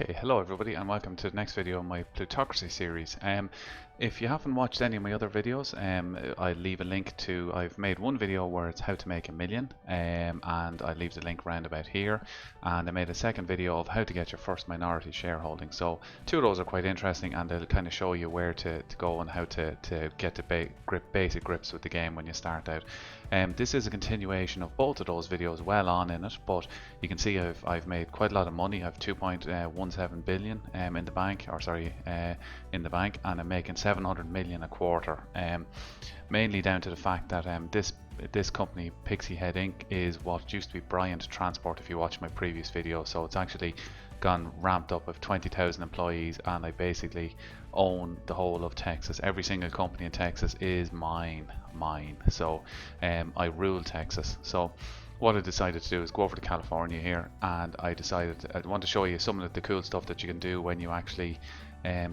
Okay, hello everybody and welcome to the next video in my Plutocracy series. If you haven't watched any of my other videos, I'll leave a link to, I've made one video where it's how to make 1,000,000 and I leave the link round about here, and I made a second video of how to get your first minority shareholding. So two of those are quite interesting and they'll kind of show you where to go and how to get to basic grips with the game when you start out. This is a continuation of both of those videos, well on in it, but you can see I've made quite a lot of money. I have 2.17 billion in the bank, in the bank, and I'm making 700 million a quarter, mainly down to the fact that this company, Pixiehead Inc., is what used to be Bryant Transport if you watch my previous video. So it's actually gone ramped up with 20,000 employees, and I basically own the whole of Texas. Every single company in Texas is mine. So I rule Texas. So what I decided to do is go over to California here, and I decided I want to show you some of the cool stuff that you can do when you actually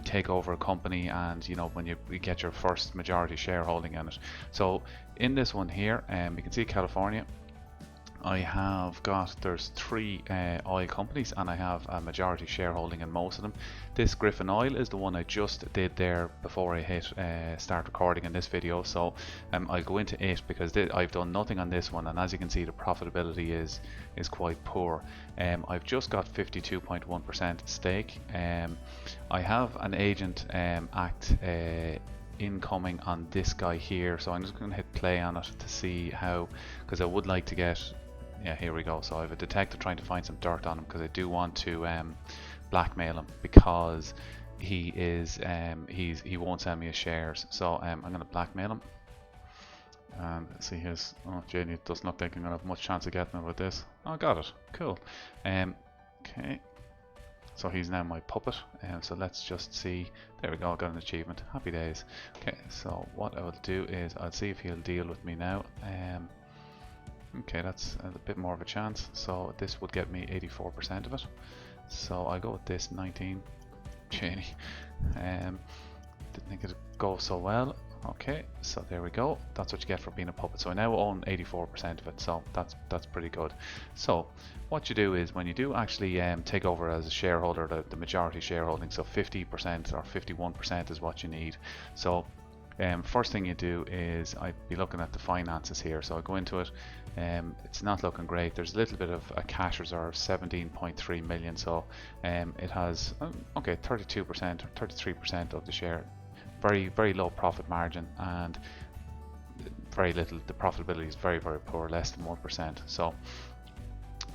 take over a company, and when you get your first majority shareholding in it. So in this one here, you can see California. I have got, there's 3 oil companies and I have a majority shareholding in most of them. This Griffin Oil is the one I just did there before I hit start recording in this video. So I'll go into it because I've done nothing on this one, and as you can see the profitability is quite poor. I've just got 52.1% stake. I have an agent act incoming on this guy here, so I'm just going to hit play on it to see how, because I would like to get, yeah, here we go. So I have a detective trying to find some dirt on him because I do want to blackmail him, because he won't sell me his shares. So I'm going to blackmail him, and see his, oh Janie, it does not think I'm going to have much chance of getting it with this. Oh, got it, cool. Okay, so he's now my puppet, so let's just see. There we go, I got an achievement, happy days. Okay, so what I will do is I'll see if he'll deal with me now. Okay, that's a bit more of a chance, so this would get me 84% of it. So I go with this 19. Janie, didn't think it'd go so well. Okay, so there we go. That's what you get for being a puppet. So I now own 84% of it, so that's pretty good. So what you do is, when you do actually take over as a shareholder, the majority shareholding, so 50% or 51% is what you need. So first thing you do is, I'd be looking at the finances here. So I go into it. It's not looking great. There's a little bit of a cash reserve, 17.3 million. So it has okay, 32% or 33% of the share. Very low profit margin, and very little. The profitability is very poor, less than 1%. So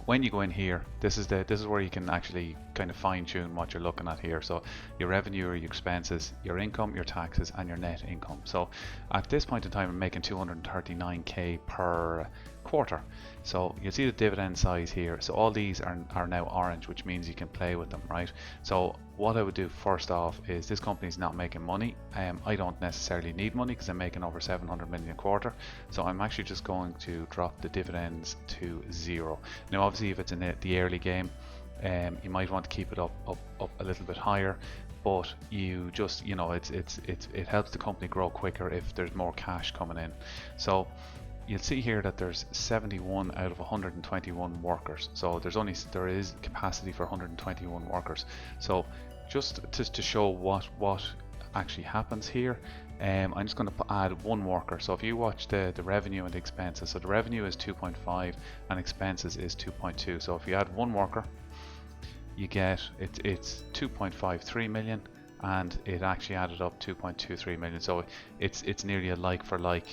when you go in here, this is where you can actually kind of fine tune what you're looking at here. So your revenue or your expenses, your income, your taxes, and your net income. So at this point in time, I'm making 239k per quarter. So you see the dividend size here. So all these are now orange, which means you can play with them, right? So what I would do first off is, this company is not making money. I don't necessarily need money because I'm making over 700 million a quarter. So I'm actually just going to drop the dividends to 0. Now obviously if it's in the early game, you might want to keep it up a little bit higher, but you just, it helps the company grow quicker if there's more cash coming in. So you'll see here that there's 71 out of 121 workers. So there is capacity for 121 workers. So just to show what actually happens here, I'm just going to add 1 worker. So if you watch the revenue and the expenses, so the revenue is 2.5 and expenses is 2.2. So if you add 1 worker, you get it's 2.53 million, and it actually added up 2.23 million. So it's nearly a like for like.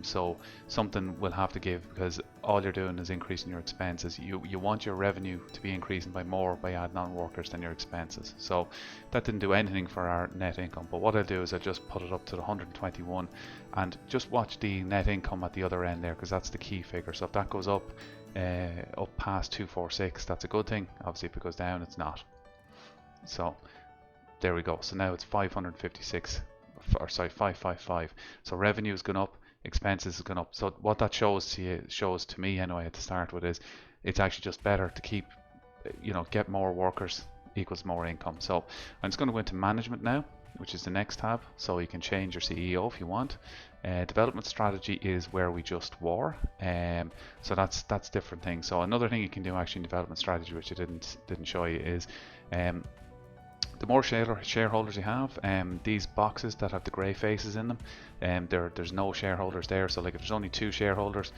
So something will have to give, because all you're doing is increasing your expenses. You want your revenue to be increasing by more by adding on workers than your expenses. So that didn't do anything for our net income. But what I'll do is I'll just put it up to the 121, and just watch the net income at the other end there, because that's the key figure. So if that goes up past 246, that's a good thing. Obviously if it goes down, it's not. So there we go. So now it's 556, or sorry, 555. So revenue has gone up, expenses has gone up. So what that shows to me anyway at the start with is, it's actually just better to keep, get more workers equals more income. So I'm just going to go into management now. which is the next tab. So you can change your CEO if you want. Development strategy is where we just were. So that's different things. So another thing you can do actually in development strategy, which I didn't show you, is the more shareholders you have, these boxes that have the grey faces in them, there's no shareholders there. So like if there's only 2 shareholders,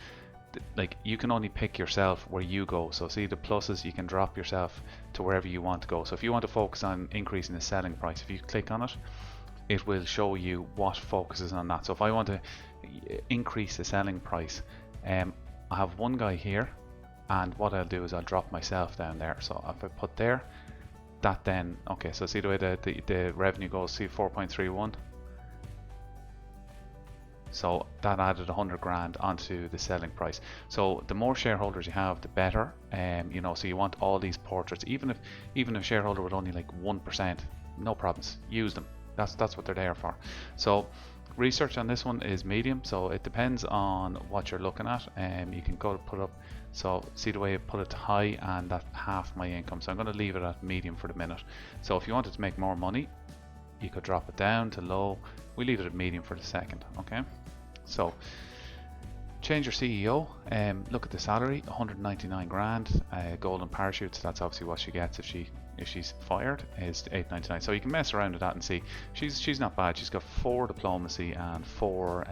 like you can only pick yourself where you go. So see the pluses, you can drop yourself to wherever you want to go. So if you want to focus on increasing the selling price, if you click on it, it will show you what focuses on that. So if I want to increase the selling price, I have one guy here, and what I'll do is I'll drop myself down there. So if I put there, that then, okay, so see the way the revenue goes, see 4.31. So that added 100 grand onto the selling price. So the more shareholders you have, the better. You know, so you want all these portraits. Even a shareholder with only like 1%, no problems. Use them. That's what they're there for. So research on this one is medium. So it depends on what you're looking at. You can go to put up. So see the way I put it to high, and that's half my income. So I'm going to leave it at medium for the minute. So if you wanted to make more money, you could drop it down to low. We leave it at medium for the second. Okay. So change your CEO. Look at the salary, 199 grand. Golden parachutes. That's obviously what she gets if she's fired, is 899. So you can mess around with that and see. She's not bad. She's got 4 diplomacy and 4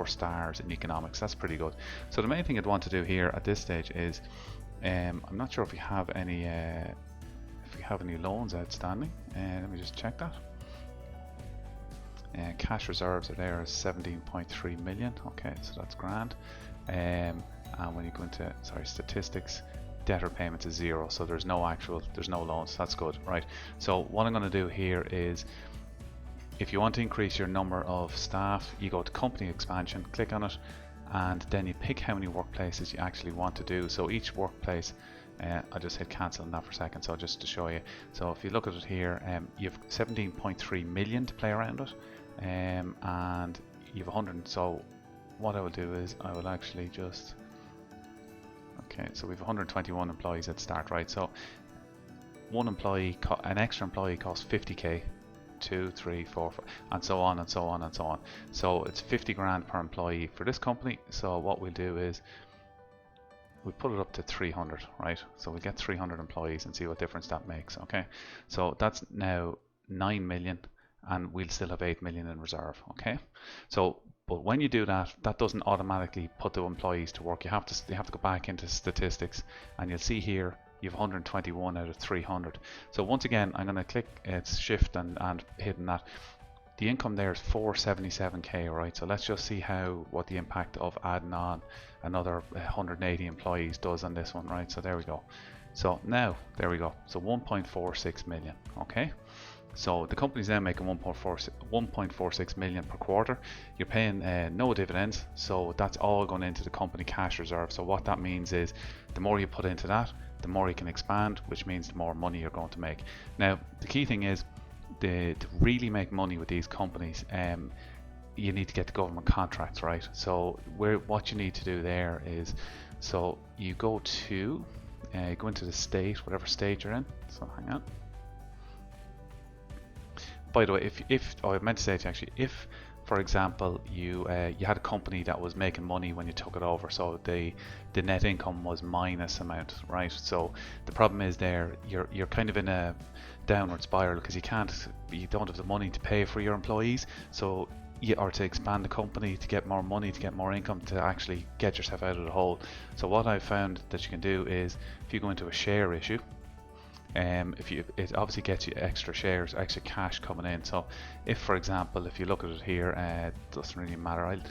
stars in economics. That's pretty good. So the main thing I'd want to do here at this stage is, I'm not sure if we have any loans outstanding. Let me just check that. Cash reserves are there as 17.3 million. Okay, so that's grand. And when you go into statistics, debtor payments is 0, so there's no loans. That's good, right? So what I'm going to do here is, if you want to increase your number of staff, you go to company expansion, click on it, and then you pick how many workplaces you actually want to do. So each workplace, I'll just hit cancel on that for a second, so just to show you. So if you look at it here, you have 17.3 million to play around with, and you have 100. So what I will do is I will actually just, okay, so we have 121 employees at start, right? So one employee, an extra employee costs 50k, 2, 3, 4, 5, and so on and so on and so on. So it's 50 grand per employee for this company. So what we'll do is we put it up to 300, right? So we'll get 300 employees and see what difference that makes. Okay, so that's now 9 million, and we'll still have 8 million in reserve. Okay, so but when you do that, that doesn't automatically put the employees to work. You have to go back into statistics, and you'll see here you have 121 out of 300. So once again, I'm going to click it's shift and hitting that. The income there is 477k, right? So let's just see what the impact of adding on another 180 employees does on this one, right? So there we go. So now there we go. So 1.46 million. Okay. So the company's now making 1.46 million per quarter. You're paying no dividends, so that's all going into the company cash reserve. So what that means is, the more you put into that, the more you can expand, which means the more money you're going to make. Now the key thing is, to really make money with these companies, you need to get the government contracts, right? So what you need to do there is, so you go into the state, whatever state you're in. So hang on. By the way, I meant to say to you actually, if for example you had a company that was making money when you took it over, so the net income was minus amount, right? So the problem is there, you're kind of in a downward spiral, because you don't have the money to pay for your employees, so or to expand the company, to get more money, to get more income, to actually get yourself out of the hole. So what I've found that you can do is, if you go into a share issue, it obviously gets you extra shares, extra cash coming in. So if, for example, if you look at it here, it doesn't really matter.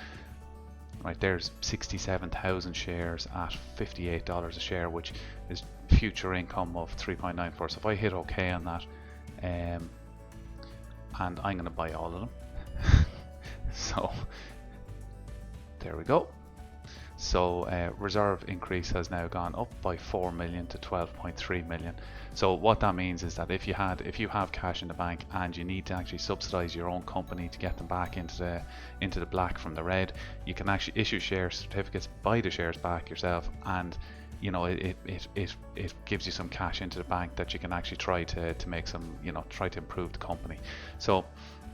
Right, there's 67,000 shares at $58 a share, which is future income of 3.94. So if I hit OK on that, and I'm going to buy all of them. So there we go. So reserve increase has now gone up by 4 million to 12.3 million. So what that means is that if you have cash in the bank and you need to actually subsidize your own company to get them back into the black from the red, you can actually issue share certificates, buy the shares back yourself, and you know it gives you some cash into the bank that you can actually try to make some, try to improve the company. So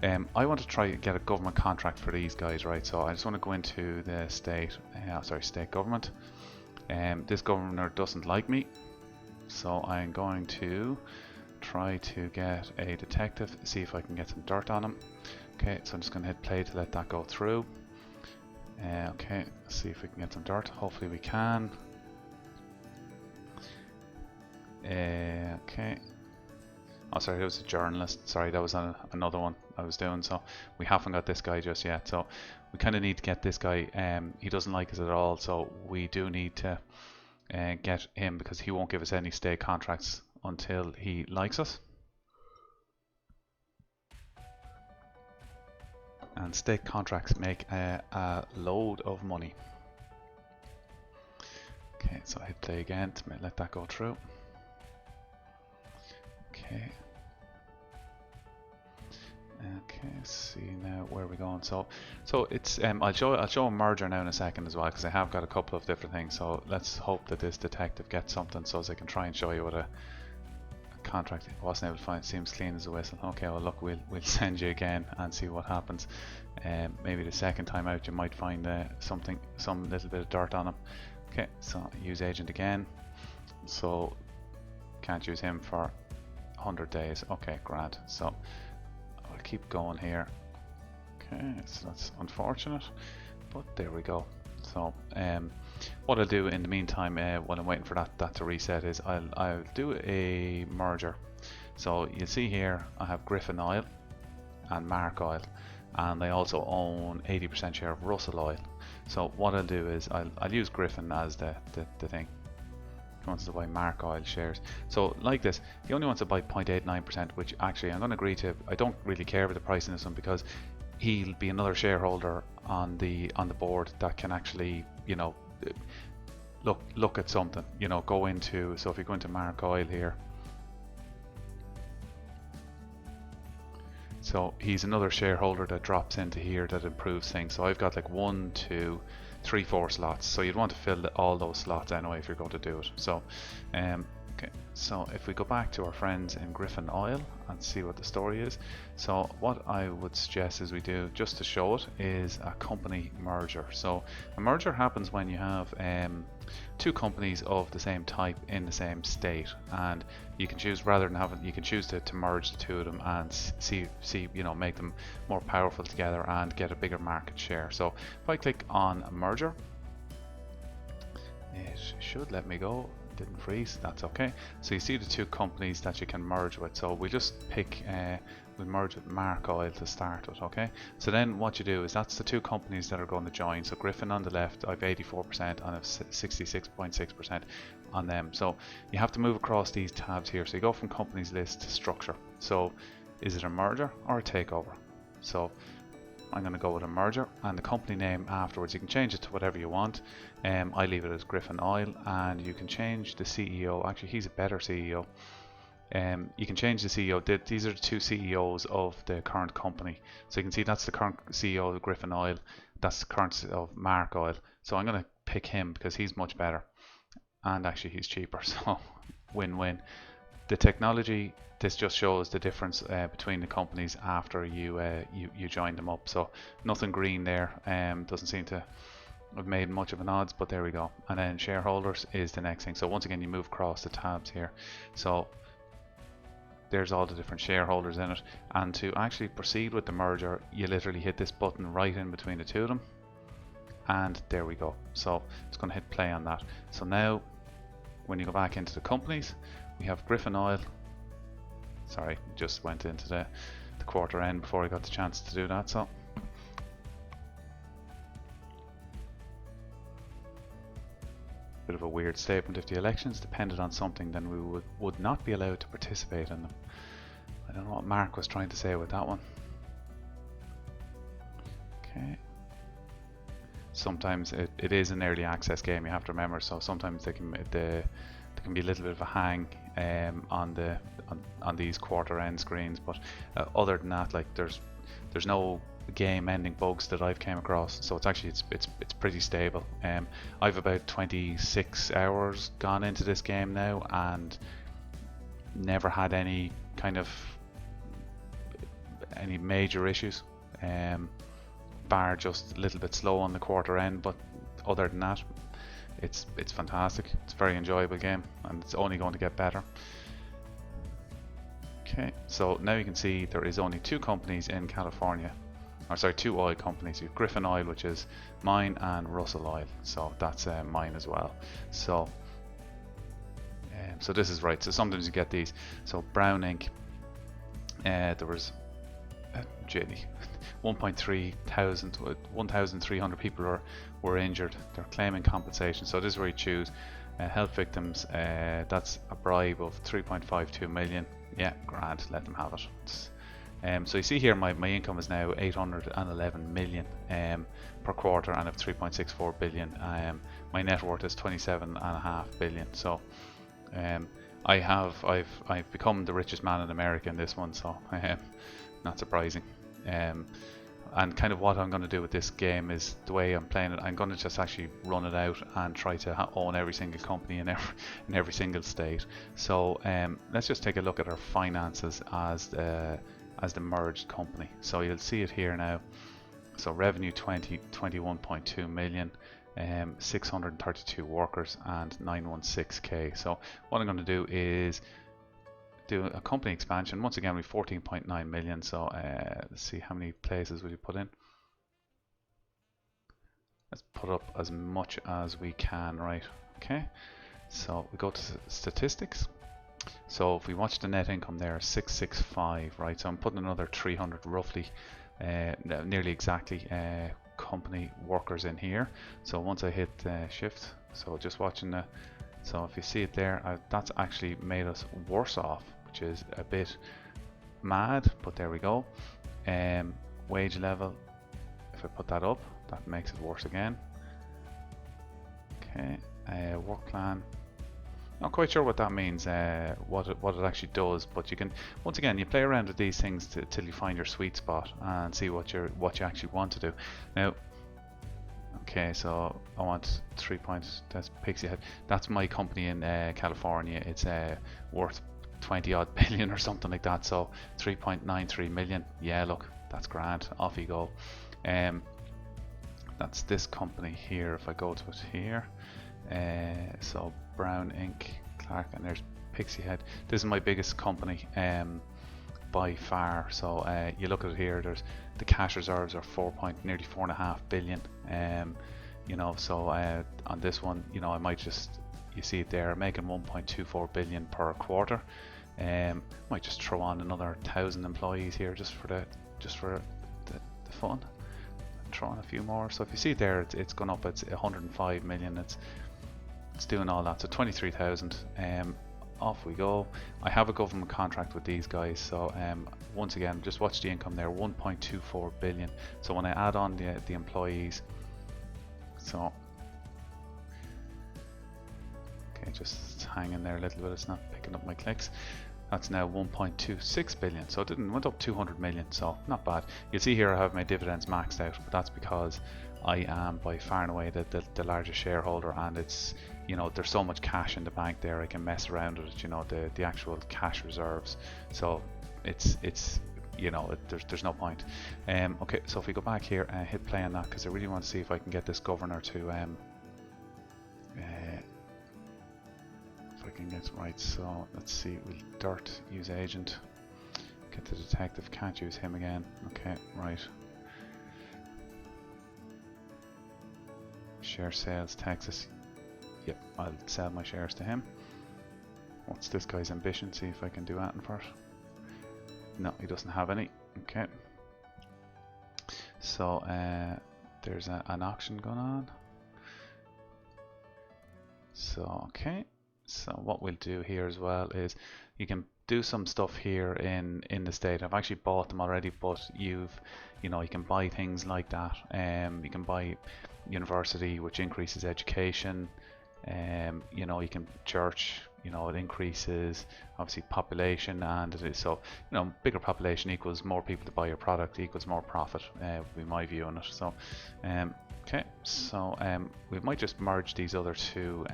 I want to try to get a government contract for these guys, right? So I just want to go into the state government. This governor doesn't like me, so I'm going to try to get a detective, see if I can get some dirt on him. Okay, so I'm just going to hit play to let that go through. Okay, let's see if we can get some dirt. Hopefully we can. Okay. Oh, sorry, that was a journalist. Sorry, that was another one I was doing. So we haven't got this guy just yet. So we kind of need to get this guy. He doesn't like us at all, so we do need to get him, because he won't give us any state contracts until he likes us. And state contracts make a load of money. Okay, so I hit play again to let that go through. Okay. Okay, see now where we're going. So it's I'll show a merger now in a second as well, because I have got a couple of different things. So let's hope that this detective gets something, so as I can try and show you what a contract I wasn't able to find. Seems clean as a whistle. Okay, well look, we'll send you again and see what happens. Maybe the second time out you might find some little bit of dirt on him. Okay, so use agent again. So can't use him for 100 days. Okay, grand. So I'll keep going here. Okay, so that's unfortunate, but there we go. So what I'll do in the meantime, while I'm waiting for that to reset, is I'll do a merger. So you'll see here I have Griffin Oil and Mark Oil, and they also own 80% share of Russell Oil. So what I'll do is I'll use Griffin as the thing. He wants to buy Mark Oil shares. So like this, he only wants to buy 0.89%, which actually I'm going to agree to. I don't really care about the price in this one, because he'll be another shareholder on the board that can actually, you know, look at something, you know, go into. So if you go into Mark Oil here, so he's another shareholder that drops into here that improves things. So I've got like 1, 2, 3, 4 slots. So you'd want to fill all those slots anyway if you're going to do it. So okay, so if we go back to our friends in Griffin Oil and see what the story is. So what I would suggest is we do, just to show it, is a company merger. So a merger happens when you have two companies of the same type in the same state, and you can choose, rather than having, you can choose to merge the two of them and see, you know, make them more powerful together and get a bigger market share. So if I click on a merger, it should let me go. Didn't freeze, that's okay. So you see the two companies that you can merge with. So we just pick, we'll merge with Mark Oil to start with, okay? So then what you do is, that's the two companies that are going to join. So Griffin on the left, I have 84% and I have 66.6% on them. So you have to move across these tabs here. So you go from companies list to structure. So is it a merger or a takeover? So I'm going to go with a merger, and the company name afterwards, you can change it to whatever you want. I leave it as Griffin Oil, and you can change the CEO. Actually, he's a better CEO. You can change the CEO. These are the two CEOs of the current company. So you can see that's the current CEO of Griffin Oil, that's the current of Mark Oil. So I'm going to pick him because he's much better, and actually he's cheaper, so win-win. The technology, this just shows the difference between the companies after you join them up. So nothing green there, doesn't seem to have made much of an odds, but there we go. And then shareholders is the next thing. So once again, you move across the tabs here. So there's all the different shareholders in it, and to actually proceed with the merger, you literally hit this button right in between the two of them, and there we go. So it's going to hit play on that. So now when you go back into the companies, we have Griffin Oil. Sorry, just went into the quarter end before I got the chance to do that. So bit of a weird statement. If the elections depended on something, then we would not be allowed to participate in them. I don't know what Mark was trying to say with that one. Okay. Sometimes it is an early access game, you have to remember, so sometimes there can be a little bit of a hang on these quarter end screens, but other than that, like there's no game ending bugs that I've came across, so it's actually it's pretty stable. I've about 26 hours gone into this game now and never had any kind of any major issues, bar just a little bit slow on the quarter end, but other than that, it's fantastic. It's a very enjoyable game, and it's only going to get better. Okay, so now you can see there is only 2 companies in California, or sorry, 2 oil companies. You have Griffin Oil, which is mine, and Russell Oil, so that's mine as well. So so this is right. So sometimes you get these. So Brown Inc. There was 1,300 people were injured. They're claiming compensation. So this is where you choose help victims. That's a bribe of 3.52 million. Yeah, grand. Let them have it. So you see here, my income is now 811 million per quarter, and I have 3.64 billion. My net worth is 27.5 billion. So I've become the richest man in America in this one. So not surprising. And kind of what I'm going to do with this game is the way I'm playing it. I'm going to just actually run it out and try to own every single company in every single state. So let's just take a look at our finances as the merged company. So you'll see it here now. So revenue 21.2 million, 632 workers, and 916k. So what I'm going to do is do a company expansion. Once again, we have 14.9 million. So let's see, how many places will you put in? Let's put up as much as we can, right? Okay, so we go to statistics. So if we watch the net income there, 665, right? So I'm putting another 300 roughly, nearly exactly, company workers in here. So once I hit shift, so just watching the, so if you see it there, that's actually made us worse off, which is a bit mad, but there we go. Wage level, if I put that up, that makes it worse again. Okay, work plan. Not quite sure what that means, what it actually does, but you can, once again, you play around with these things till you find your sweet spot and see what you actually want to do. Now, okay, so I want 3 points. That's Pixiehead. That's my company in California. It's worth 20 odd billion or something like that. So 3.93 million. Yeah, look, that's grand. Off you go. That's this company here. If I go to it here, so Brown Inc. Clark, and there's Pixiehead. This is my biggest company by far. So you look at it here. There's the cash reserves are nearly 4.5 billion. You know, so on this one, you know, I might just, you see it there, making 1.24 billion per quarter. Might just throw on another 1,000 employees here just for the fun. Throw on a few more. So if you see it there, it's gone up. It's 105 million. It's doing all that. So 23,000. Off we go. I have a government contract with these guys. So once again, just watch the income there, 1.24 billion. So when I add on the employees, so okay, just hang in there a little bit. It's not picking up my clicks. That's now 1.26 billion, so it went up 200 million, so not bad. You'll see here I have my dividends maxed out, but that's because I am by far and away the largest shareholder, and it's, you know, there's so much cash in the bank there, I can mess around with it, you know, the actual cash reserves. So it's you know, there's no point. Okay, so if we go back here and hit play on that, because I really want to see if I can get this governor to can get right. So let's see, will Dirt use agent, get the detective, can't use him again. Okay, right. Share sales Texas, yep, I'll sell my shares to him. What's this guy's ambition? See if I can do anything for it. No, he doesn't have any. Okay, so there's an auction going on. So okay, so what we'll do here as well is you can do some stuff here in the state. I've actually bought them already, but you can buy things like that. You can buy university, which increases education. You know, you can church, you know, it increases obviously population, and it is, so, you know, bigger population equals more people to buy your product equals more profit, would be my view on it. So okay, so we might just merge these other two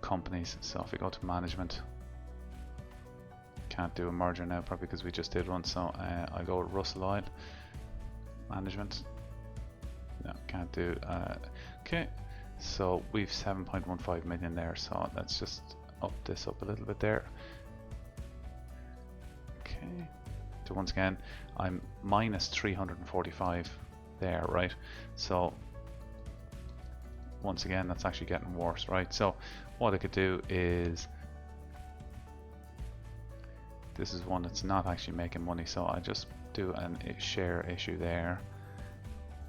companies. So if we go to management, can't do a merger now probably because we just did one, so I'll go with Russell Oil management. No, can't do. Okay, so we've 7.15 million there, so let's just up this up a little bit there. Okay, so once again I'm minus 345 there, right? So once again that's actually getting worse, right? So what I could do is, this is one that's not actually making money, so I just do a share issue there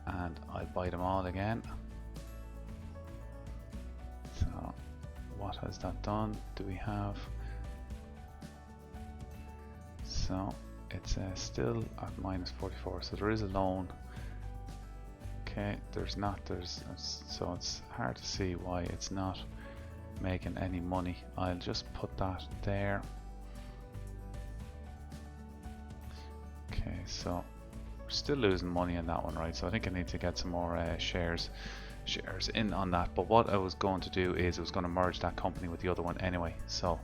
and I'll buy them all again. So what has that done? Do we have, so it's still at minus 44, so there is a loan. Okay, there's not, so it's hard to see why it's not making any money. I'll just put that there. Okay, so we're still losing money on that one, right? So I think I need to get some more shares in on that. But what I was going to do is I was going to merge that company with the other one anyway. So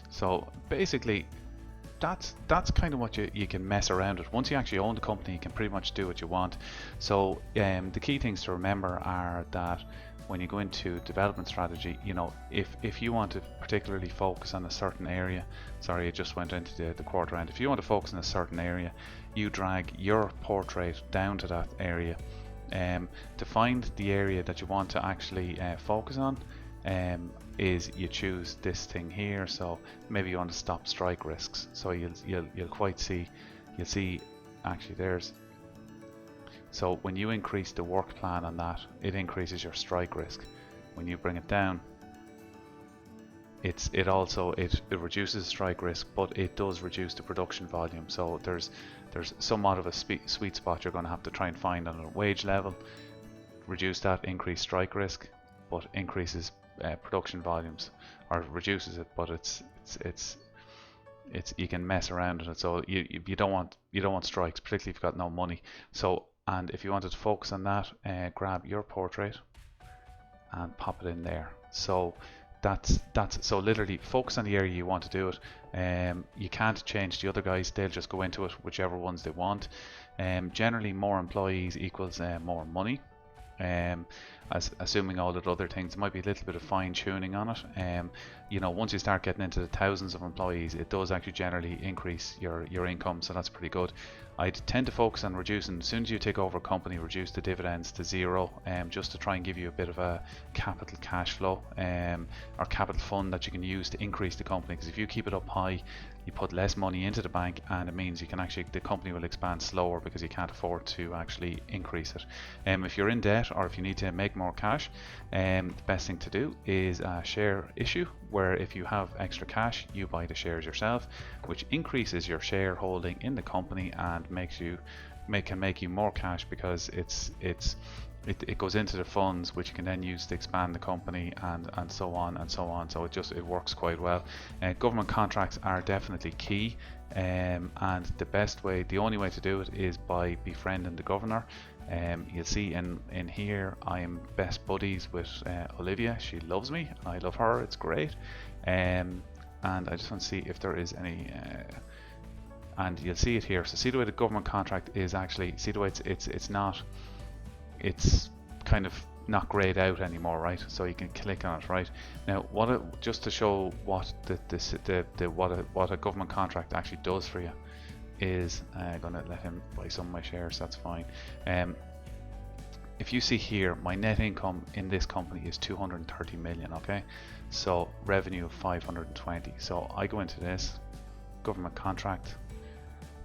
so basically that's kind of what you can mess around with. Once you actually own the company, you can pretty much do what you want. So the key things to remember are that when you go into development strategy, you know, if you want to particularly focus on a certain area, sorry, it just went into the quarter end. If you want to focus on a certain area, you drag your portrait down to that area. To find the area that you want to actually focus on, is you choose this thing here. So maybe you want to stop strike risks. So you'll quite see, you'll see actually there's, so when you increase the work plan on that, it increases your strike risk. When you bring it down, it reduces strike risk, but it does reduce the production volume. So there's somewhat of a sweet spot you're going to have to try and find on a wage level. Reduce that, increase strike risk, but increases production volumes, or reduces it, but it's you can mess around with it. So you don't want strikes, particularly if you've got no money. So, and if you wanted to focus on that, grab your portrait and pop it in there. So that's so literally focus on the area you want to do it. You can't change the other guys, they'll just go into it whichever ones they want. Generally more employees equals more money. Assuming all the other things, there might be a little bit of fine tuning on it. You know, once you start getting into the thousands of employees, it does actually generally increase your income, so that's pretty good. I tend to focus on reducing, as soon as you take over a company, reduce the dividends to zero, just to try and give you a bit of a capital cash flow, or capital fund that you can use to increase the company. Because if you keep it up high, you put less money into the bank, and it means you can actually, the company will expand slower because you can't afford to actually increase it. If you're in debt or if you need to make more cash, the best thing to do is a share issue, where if you have extra cash, you buy the shares yourself, which increases your shareholding in the company and can make you more cash, because it goes into the funds, which you can then use to expand the company and so on and so on. So it works quite well. Government contracts are definitely key, and the only way to do it is by befriending the governor. You'll see in here I am best buddies with Olivia. She loves me and I love her, it's great. And I just want to see if there is any and you'll see it here. So see the way the government contract is actually, see the way it's kind of not grayed out anymore, right? So you can click on it, right? Now just to show what what a government contract actually does for you is, I'm gonna let him buy some of my shares, that's fine. If you see here, my net income in this company is 230 million, okay? So revenue of 520. So I go into this government contract,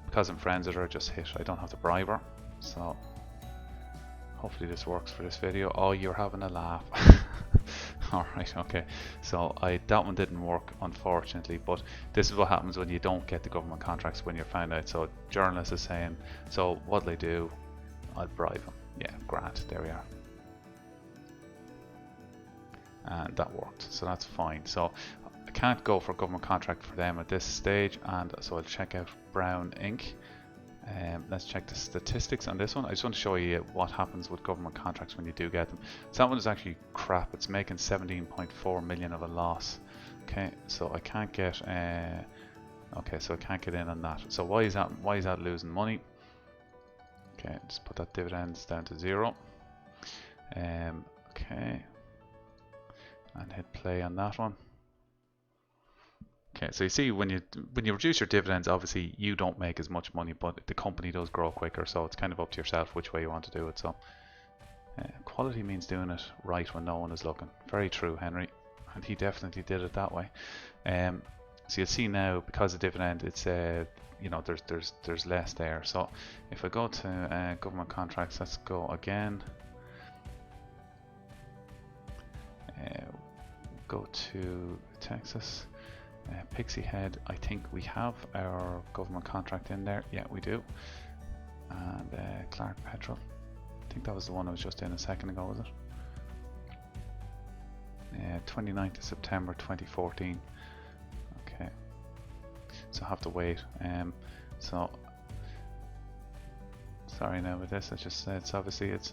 because I'm friends with her, just hit, I don't have to bribe her. So hopefully this works for this video. Oh, you're having a laugh. Alright, okay. So that one didn't work, unfortunately, but this is what happens when you don't get the government contracts when you're found out. So journalist is saying, so what'll I do? I'll bribe him. Yeah, grand, there we are. And that worked, so that's fine. So I can't go for government contract for them at this stage, and so I'll check out brown ink. Let's check the statistics on this one. I just want to show you what happens with government contracts when you do get them. So that one is actually crap. It's making 17.4 million of a loss. Okay, so I can't get okay, so I can't get in on that. So why is that losing money? Okay, just put that dividends down to 0. Okay, and hit play on that one. Okay, so you see when you reduce your dividends, obviously you don't make as much money, but the company does grow quicker. So it's kind of up to yourself which way you want to do it. So quality means doing it right when no one is looking. Very true, Henry, and he definitely did it that way. So you see now, because of dividend, it's you know, there's less there. So if I go to government contracts, let's go again. Go to Texas. Pixiehead, I think we have our government contract in there. Yeah, we do. And Clark Petrol, I think that was the one I was just in a second ago, was it? 29th of September 2014. Okay, so I have to wait. So sorry now with this. I just said it's obviously it's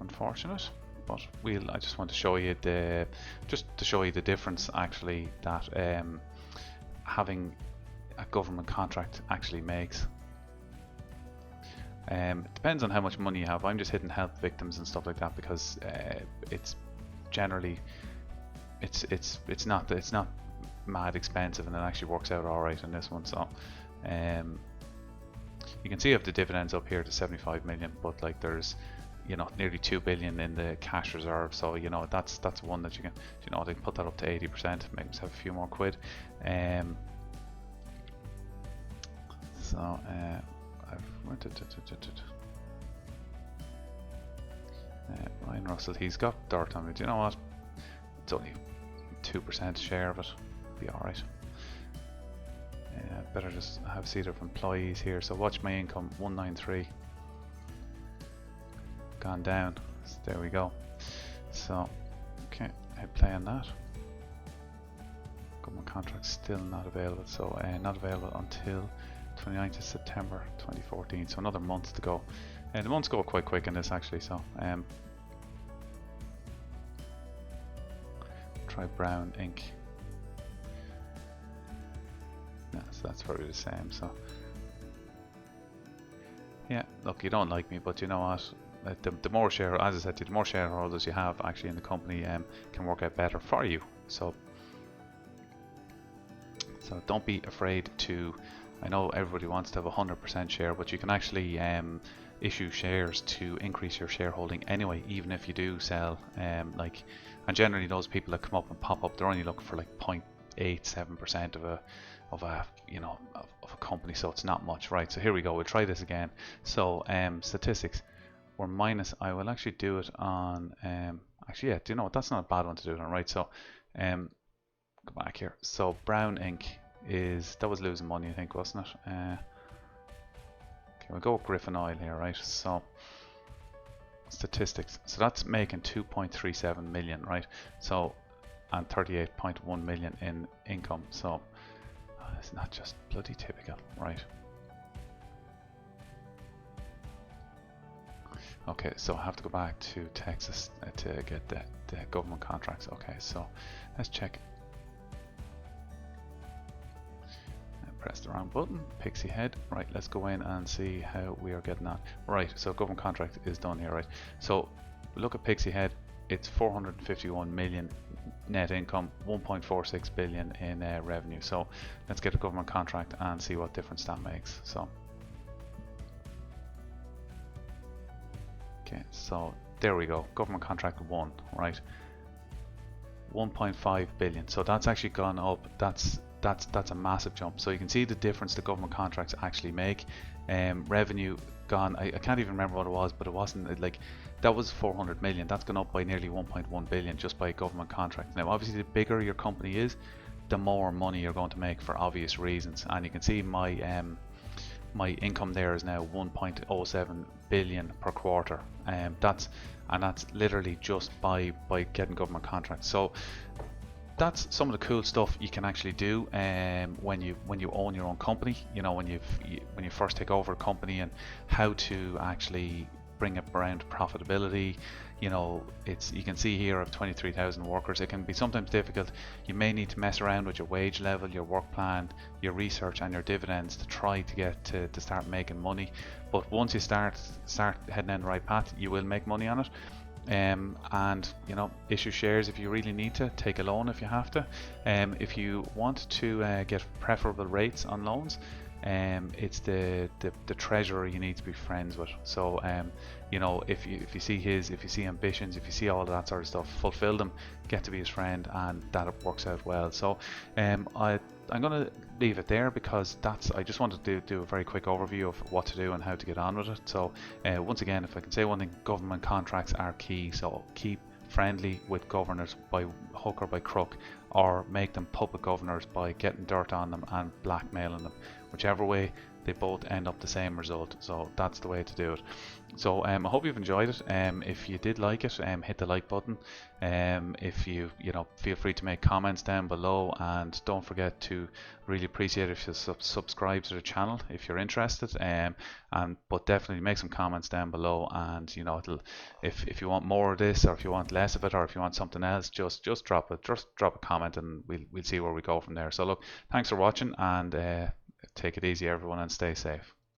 unfortunate. But I just want to show you the difference actually that having a government contract actually makes. It depends on how much money you have. I'm just hitting help victims and stuff like that because it's generally it's not mad expensive, and it actually works out all right in this one. So you can see I have the dividends up here to 75 million, but like there's, you know, nearly 2 billion in the cash reserve. So you know that's one that you can, you know, they can put that up to 80%, make themselves a few more quid. So Ryan Russell, he's got dirt on me. Do you know what? It's only 2% share of it. Be all right. Better just have a seat of employees here. So watch my income, 193. Gone down. So there we go. So okay, hit play on that. Government contract still not available. So not available until 29th of September 2014. So another month to go. And the months go quite quick in this actually. So try brown ink. Yeah, so that's probably the same. So yeah, look, you don't like me, but you know what? The more share, as I said, the more shareholders you have actually in the company, can work out better for you. So don't be afraid to. I know everybody wants to have 100% share, but you can actually issue shares to increase your shareholding anyway, even if you do sell. And generally those people that come up and pop up, they're only looking for like 0.87% of a you know of a company, so it's not much, right? So here we go. We'll try this again. So statistics. Or minus, I will actually do it on, actually, yeah, do you know what, that's not a bad one to do it on, right? So, go back here. So, brown ink that was losing money, I think, wasn't it? Okay, we'll go with Griffin Oil here, right? So, statistics. So, that's making 2.37 million, right? So, and 38.1 million in income. So, it's not just bloody typical, right? Okay, so I have to go back to Texas to get the government contracts. Okay, so let's check. Press the wrong button, Pixiehead. Right, let's go in and see how we are getting on. Right, so government contract is done here, right? So look at Pixiehead, it's 451 million net income, 1.46 billion in revenue. So let's get a government contract and see what difference that makes. So okay, so there we go. Government contract 1, right? 1.5 billion. So that's actually gone up. That's a massive jump. So you can see the difference the government contracts actually make. Revenue gone. I can't even remember what it was, but it wasn't like that was 400 million. That's gone up by nearly 1.1 billion just by government contracts. Now, obviously, the bigger your company is, the more money you're going to make for obvious reasons. And you can see my my income there is now 1.07 billion per quarter. That's literally just by getting government contracts. So that's some of the cool stuff you can actually do when you own your own company. You know, when you first take over a company, and how to actually bring it around profitability. You know, it's, you can see here of 23,000 workers. It can be sometimes difficult. You may need to mess around with your wage level, your work plan, your research, and your dividends to try to get to start making money. But once you start heading in the right path, you will make money on it. And you know, issue shares if you really need to, take a loan if you have to. If you want to get preferable rates on loans, it's the treasurer you need to be friends with. So you know, if you see if you see ambitions, if you see all of that sort of stuff, fulfill them, get to be his friend, and that works out well. So I'm going to leave it there, because I just wanted to do a very quick overview of what to do and how to get on with it. So once again, if I can say one thing, government contracts are key. So keep friendly with governors by hook or by crook, or make them puppet governors by getting dirt on them and blackmailing them. Whichever way, they both end up the same result. So that's the way to do it. So I hope you've enjoyed it. If you did like it, hit the like button. If you know, feel free to make comments down below, and don't forget to really appreciate if you subscribe to the channel if you're interested. But definitely make some comments down below, and you know, if you want more of this, or if you want less of it, or if you want something else, just drop a comment, and we'll see where we go from there. So look, thanks for watching, and take it easy everyone, and stay safe.